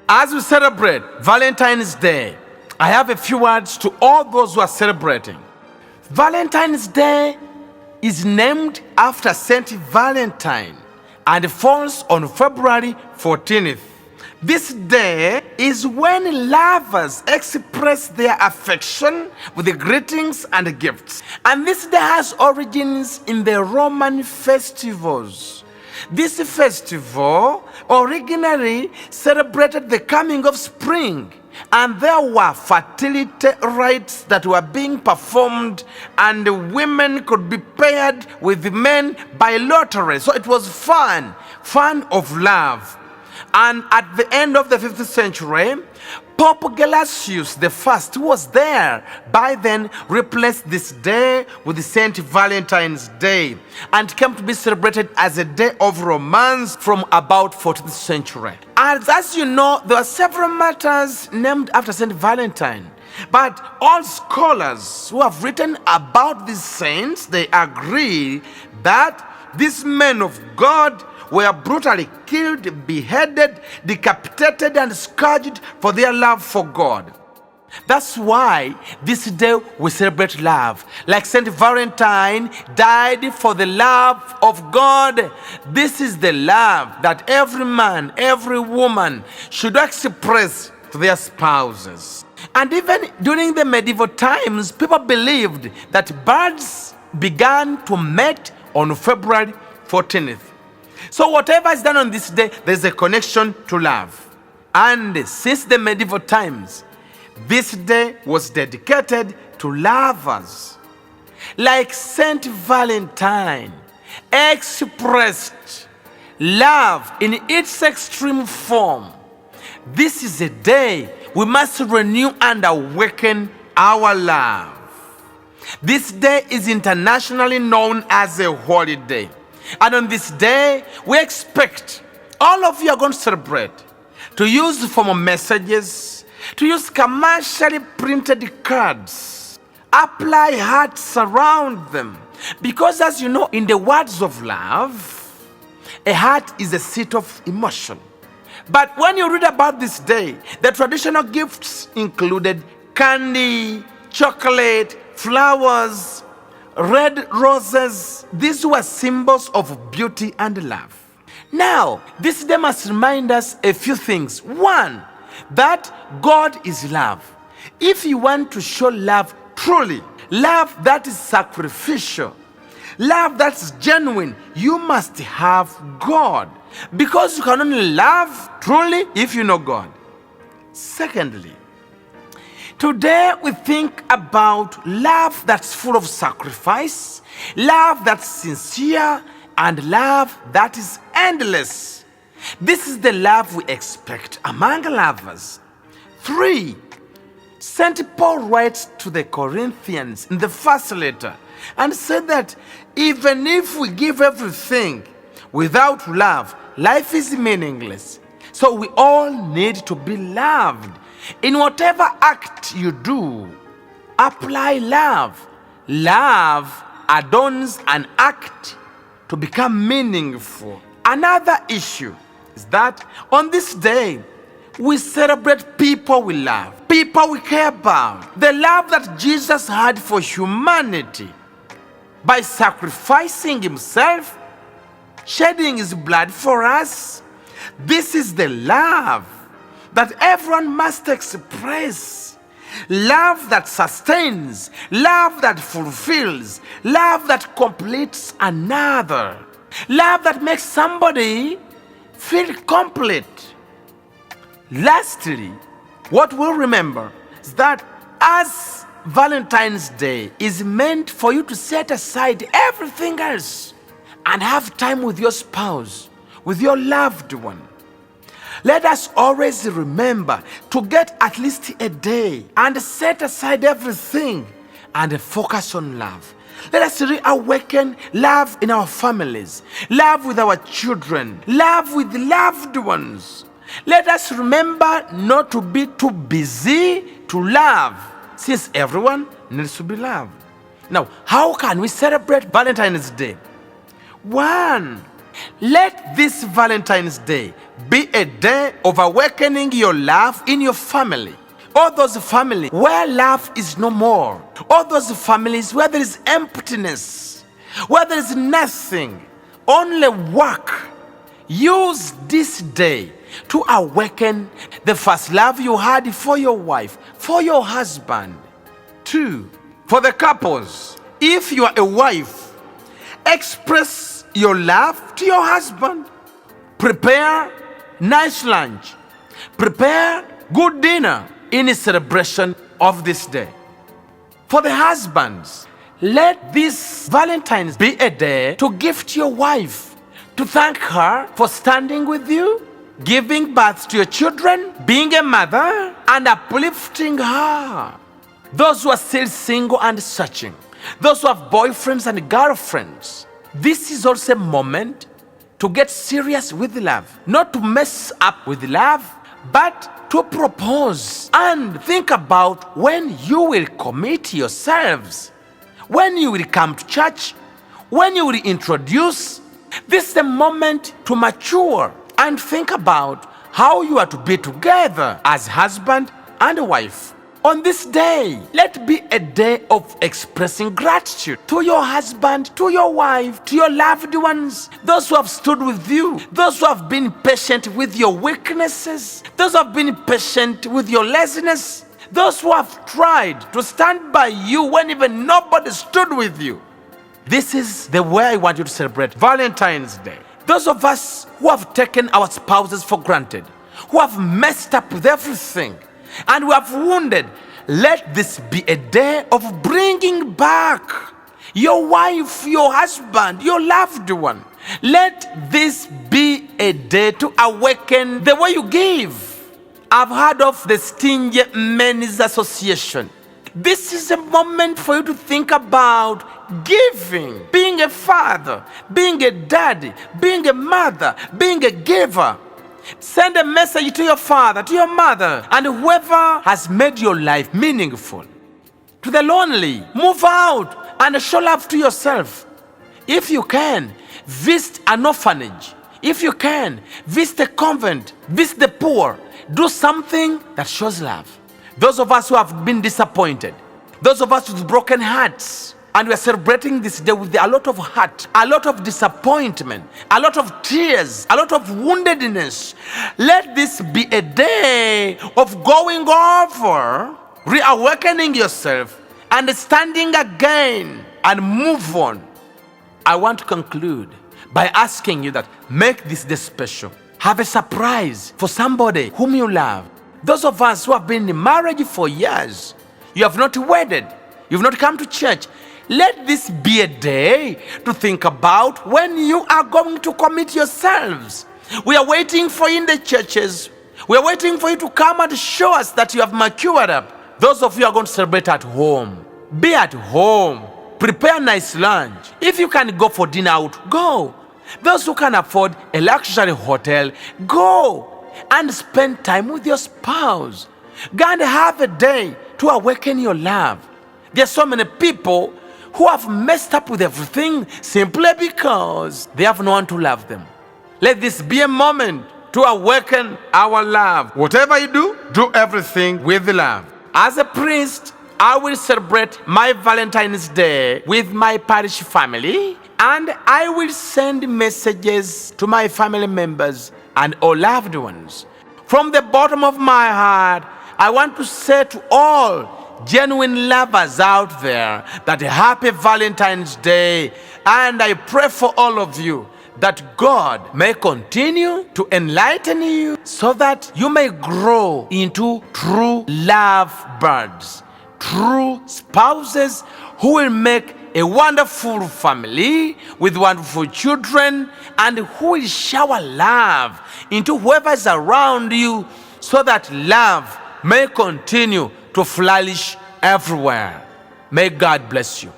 As we celebrate Valentine's Day, I have a few words to all those who are celebrating. Valentine's Day is named after Saint Valentine and falls on February 14th. This day is when lovers express their affection with the greetings and gifts. And this day has origins in the Roman festivals. This festival originally celebrated the coming of spring, and there were fertility rites that were being performed, and women could be paired with men by lottery. So it was fun of love. And at the end of the 5th century, Pope Gelasius I, who was there by then, replaced this day with Saint Valentine's Day and came to be celebrated as a day of romance from about 14th century. And as you know, there are several matters named after Saint Valentine. But all scholars who have written about these saints, they agree that these men of God were brutally killed, beheaded, decapitated, and scourged for their love for God. That's why this day we celebrate love. Like Saint Valentine died for the love of God, this is the love that every man, every woman should express to their spouses. And even during the medieval times, people believed that birds began to mate on February 14th. So whatever is done on this day, there's a connection to love. And since the medieval times, this day was dedicated to lovers. Like Saint Valentine expressed love in its extreme form, this is a day we must renew and awaken our love. This day is internationally known as a holiday. And on this day, we expect all of you are going to celebrate, to use formal messages, to use commercially printed cards, apply hearts around them. Because as you know, in the words of love, a heart is a seat of emotion. But when you read about this day, the traditional gifts included candy, chocolate, flowers, red roses. These were symbols of beauty and love. Now, this day must remind us a few things. One, that God is love. If you want to show love truly, love that is sacrificial, love that's genuine, you must have God. Because you can only love truly if you know God. Secondly, today we think about love that's full of sacrifice, love that's sincere, and love that is endless. This is the love we expect among lovers. 3. St. Paul writes to the Corinthians in the first letter and said that even if we give everything, without love, life is meaningless. So we all need to be loved. In whatever act you do, apply love. Love adorns an act to become meaningful. Another issue is that on this day, we celebrate people we love, people we care about, the love that Jesus had for humanity by sacrificing himself, shedding his blood for us. This is the love that everyone must express. Love that sustains, love that fulfills, love that completes another, love that makes somebody feel complete. Lastly, what we'll remember is that as Valentine's Day is meant for you to set aside everything else and have time with your spouse, with your loved one, let us always remember to get at least a day and set aside everything and focus on love. Let us reawaken love in our families, love with our children, love with loved ones. Let us remember not to be too busy to love, since everyone needs to be loved. Now, how can we celebrate Valentine's Day? 1. Let this Valentine's Day be a day of awakening your love in your family. All those families where love is no more. All those families where there is emptiness, where there is nothing, only work. Use this day to awaken the first love you had for your wife, for your husband. 2, for the couples, if you are a wife, express your love to your husband. Prepare nice lunch. Prepare good dinner in a celebration of this day. For the husbands, let this Valentine's be a day to gift your wife, to thank her for standing with you, giving birth to your children, being a mother, and uplifting her. Those who are still single and searching, those who have boyfriends and girlfriends, this is also a moment to get serious with love. Not to mess up with love, but to propose and think about when you will commit yourselves, when you will come to church, when you will introduce. This is the moment to mature and think about how you are to be together as husband and wife. On this day, let it be a day of expressing gratitude to your husband, to your wife, to your loved ones, those who have stood with you, those who have been patient with your weaknesses, those who have been patient with your laziness, those who have tried to stand by you when even nobody stood with you. This is the way I want you to celebrate Valentine's Day. Those of us who have taken our spouses for granted, who have messed up with everything, and we have wounded, let this be a day of bringing back your wife, your husband, your loved one. Let this be a day to awaken the way you give. I've heard of the Stingy Men's Association. This is a moment for you to think about giving, being a father, being a daddy, being a mother, being a giver. Send a message to your father, to your mother, and whoever has made your life meaningful. To the lonely, move out and show love to yourself. If you can, visit an orphanage. If you can, visit a convent, visit the poor. Do something that shows love. Those of us who have been disappointed, those of us with broken hearts, and we are celebrating this day with a lot of hurt, a lot of disappointment, a lot of tears, a lot of woundedness. Let this be a day of going over, reawakening yourself, and standing again and move on. I want to conclude by asking you that make this day special. Have a surprise for somebody whom you love. Those of us who have been in marriage for years, you have not wedded, you've not come to church. Let this be a day to think about when you are going to commit yourselves. We are waiting for you in the churches. We are waiting for you to come and show us that you have matured up. Those of you who are going to celebrate at home, be at home. Prepare nice lunch. If you can go for dinner out, go. Those who can afford a luxury hotel, go and spend time with your spouse. Go and have a day to awaken your love. There are so many people who have messed up with everything simply because they have no one to love them. Let this be a moment to awaken our love. Whatever you do, do everything with love. As a priest, I will celebrate my Valentine's Day with my parish family, and I will send messages to my family members and all loved ones. From the bottom of my heart, I want to say to all genuine lovers out there that happy Valentine's Day, and I pray for all of you that God may continue to enlighten you so that you may grow into true love birds, true spouses who will make a wonderful family with wonderful children, and who will shower love into whoever is around you so that love may continue to flourish everywhere. May God bless you.